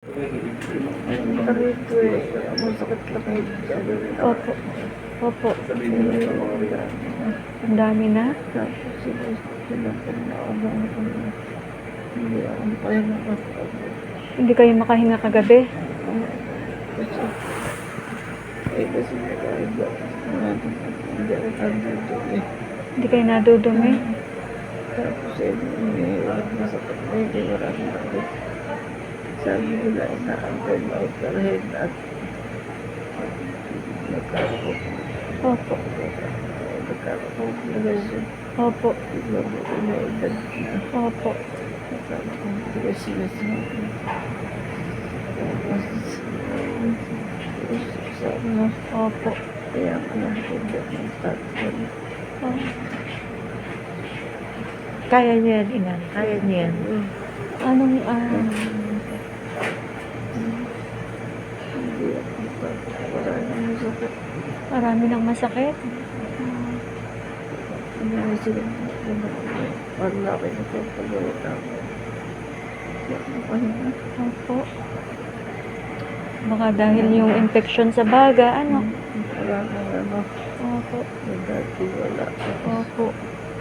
Narito eh, masakit lang eh. Opo. Opo. Ang dami na. Tapos sila po naabang ako na hindi ako kaya nakakabot. Hindi kayo makahinga kagabi. Kasi nakaiba. Hindi ako nandito eh. Hindi kayo nadudumi. Tapos may masakit na hindi maraming sakit. Sabi nila inaantay na operahin at nagkakaroon. Opo. Nagkakaroon na kasi Opo. bigla mo inaedad na. Opo. Nagkakaroon na sila sa akin. Tapos sana Opo. kaya ka lang hindi ng tatlo. Oh. Kaya niya yan, Inan. Kaya niya yan. Anong, Hindi ako maraming masakit. marami ng masakit? Ano sila malaki na pagpagalit ako. Hindi ako makahinga. Opo. Baka dahil yung infection sa baga, ano? Wala nang ano. Opo. Dati wala. Opo.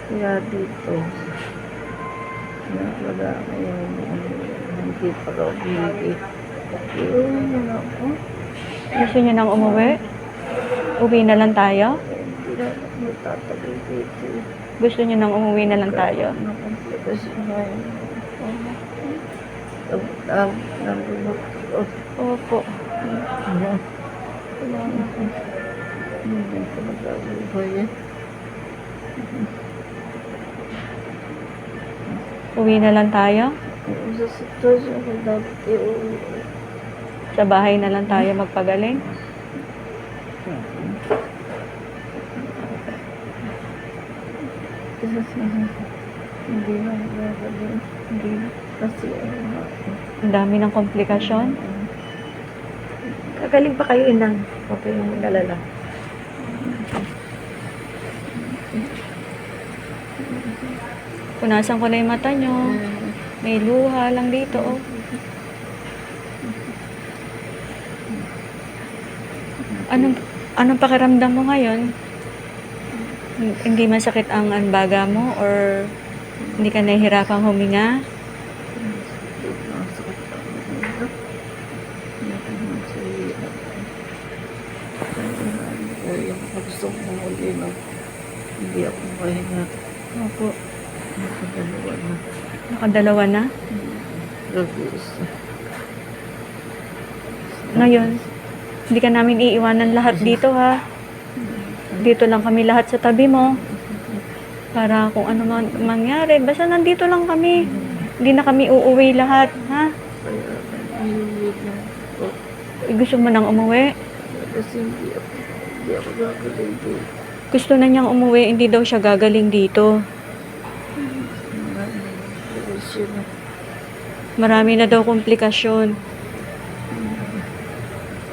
Kaya dito. Wala ngayon. Hindi pa raw bigay. Iuwi mo na ako. Gusto niyo nang umuwi? Uwi na lang tayo? Hindi na ako magtatagal dito. Gusto niyo nang umuwi na lang tayo? Nakomplikasyon na yun. Nandunok ko. Opo. Hindi ko magkabuhay eh. Uwi na lang tayo? Sa sitwasyon ko dapat iuwi. Sa bahay na lang tayo magpagaling? Hindi na magagaling. Hindi na. Kasi Ang dami ng komplikasyon? Kagaling pa kayo, Inan. Huwag kayong mag-alala. Punasan ko na yung mata nyo. May luha lang dito, oh. Anong pakiramdam mo ngayon? Hindi masakit ang baga mo or hindi ka nahihirapang huminga? gusto ko muli na hindi ako mahinga. Opo. Nakadalawa na. Nakadalawa na? Gabi-isa. Ngayon, hindi ka namin iiwanan lahat dito, ha? Dito lang kami lahat sa tabi mo. Para kung ano man mangyari, basta nandito lang kami. Hindi na kami uuwi lahat, ha? Kaya ayuwi na ako. Gusto mo nang umuwi? Kasi hindi ako gagaling dito. Gusto na niyang umuwi, hindi daw siya gagaling dito. Marami na daw komplikasyon.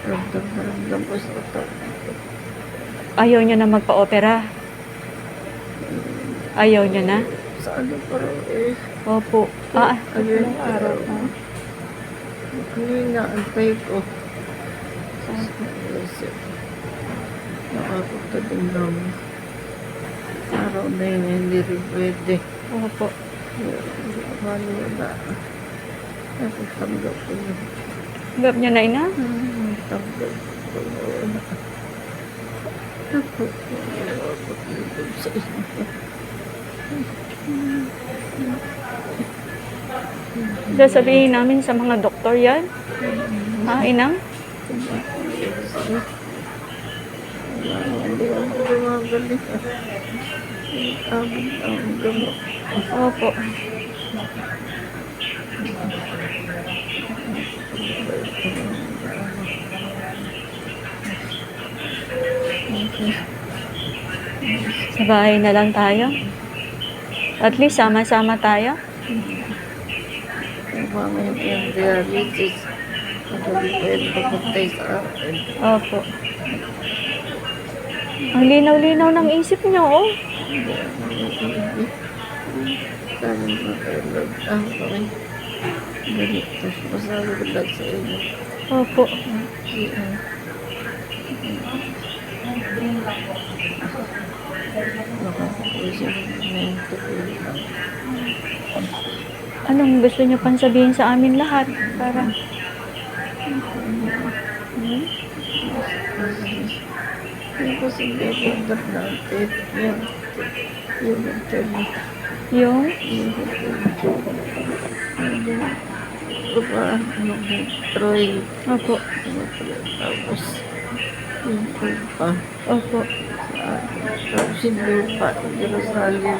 Ramdam ko sa utak. Ayaw niya na magpa-opera. Ayaw niya na? Sa ano pa raw eh. Opo. Ano yung araw na? Hindi naantay ko. Nakapunta din lang. Araw na yun, hindi rin pwede. Opo. Wala. Tapos tanggap ko yun. Gab niya na, ina? Tanggap ko yun. Tapos ako dito sa inyo. Sasabihin namin sa mga doktor yan? Ha, inang? Hindi ako gumagaling. Ang gamot. Opo. Sa bahay na lang tayo? At least sama-sama tayo? Yung mga yung diabetes. Hindi pwede papuntay sa akin. Opo. Ang linaw-linaw ng isip niyo, oh. Sabi mo kayo, Ganito. Masabi ko lang sa inyo. Opo. Nakakapusin ng mento ko lang. Anong gusto niyo pang sabihin sa amin lahat? Para, Yung kasi bebondar natin. Yung internet. yung, Ano mo, Troy. opo, Tapos, yung pa. opo, Tapos yung lupa. Hindi ko sali na.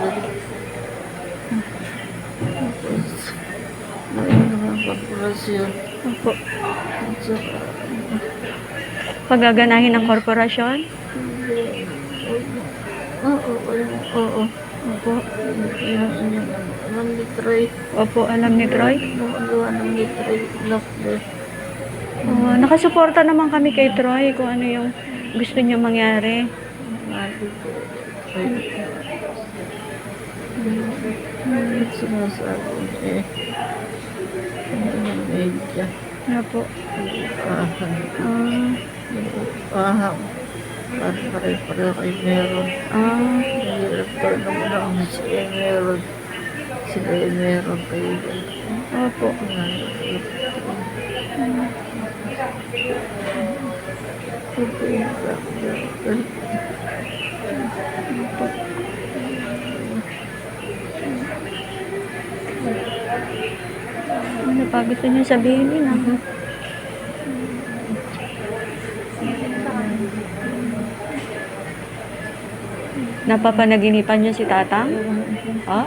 Tapos, ngayon naman korporasyon. opo. At saka, Pagaganahin ng korporasyon? oo. Opo. Alam ni Troy. Opo, alam ni Troy. Gumagawa ng ni Troy. Nakasuporta naman kami kay Troy kung ano yung gusto niya mangyari. Sinasabi eh. Medya. Opo. Pare-pareho kayo meron. Mahirap tayo naman ako sila meron. Sila meron kayo. Opo. Ano pa gusto niyo sabihin din ah? Napapanaginipan niyo si Tatang? Ha?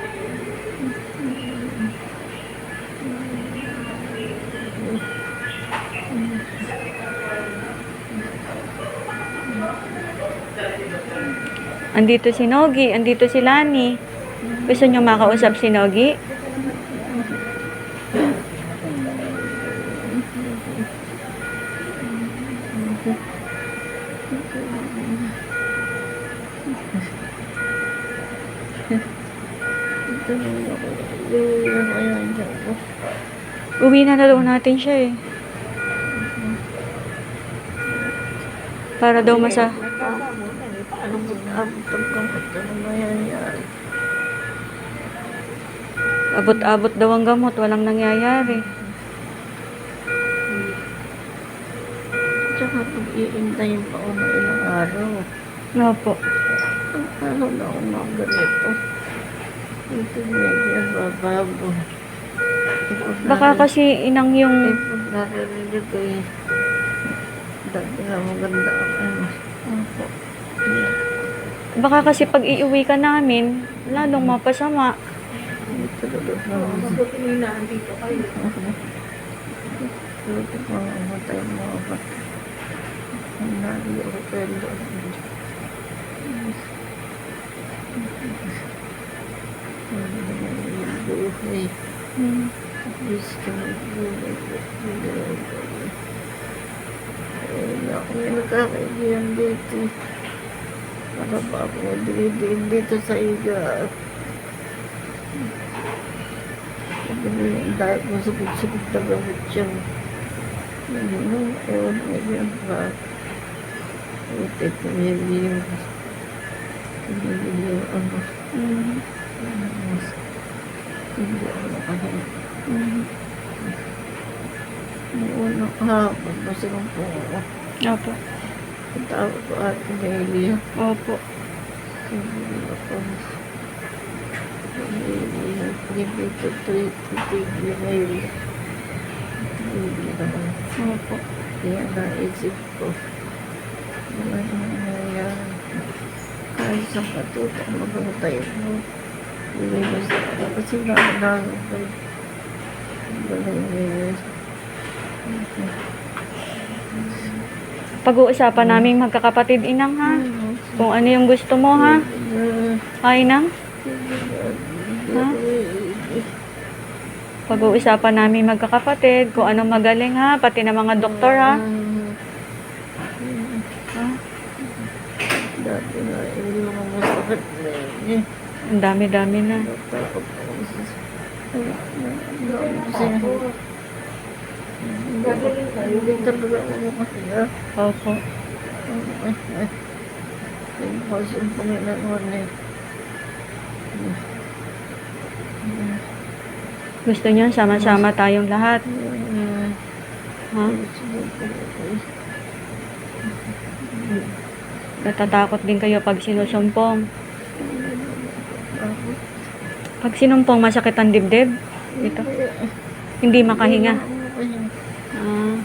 Andito si Nogi, andito si Lani. Gusto niyo makausap si Nogi? Uwi na daw natin siya eh. Para daw Ano mo na ano nangyayari? abot-abot daw ang gamot, walang nangyayari. Tsaka pag-iintayin pa ako ng ilang araw. Opo. Ang araw na ako mga ganito. Ito medyo babago. Baka kasi inang yung... Pag naririnig ko eh. Dati na maganda ako. Opo. Baka kasi pag iuwi ka namin, lalong mapasama. Ito talaga naman. Mabuti nyo na andito kayo. Ito mga matay mga bata. Ang nari ako pwede. Buhay. Please ka mag-buhay. Wala akong nagkakaibigan dito. Para pa ako magdidiin dito sa iga. Dahil mo sukit-sukit na gamit siya. Ewan mo yan ba? Ito ko yung ano. Hindi ako nakahanap. Noon nakahapon, masarang po ako. Opo. Tawag ko Ate Nelia. Opo. Sabi ako. Nelia, pinipito ito Nelia. Nelia naman. Opo. Kaya naisip ko. Wala nang nangyayari. Kahit sa katutang magantay mo. Hindi mo sa kasi nakanalang kayo. Pag-uusapan namin magkakapatid inang ha. Kung ano yung gusto mo ha. Ha inang? Ha? Pag-uusapan namin magkakapatid kung ano magaling ha. Pati na mga doktor ha. Ha? Dati na yung mga masakit na yun. Ang dami-dami na. Natakot ako. Hindi talaga ako masaya. Opo. Hindi ko kasi ang Panginoon eh. Gusto niyo sama-sama tayong lahat? Ha? Natatakot din kayo pag sinusumpong. Pag sinumpong, masakit ang dibdib. Ito. Hindi makahinga. Ah.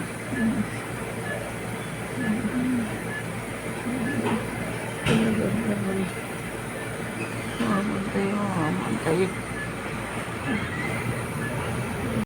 Mamantay.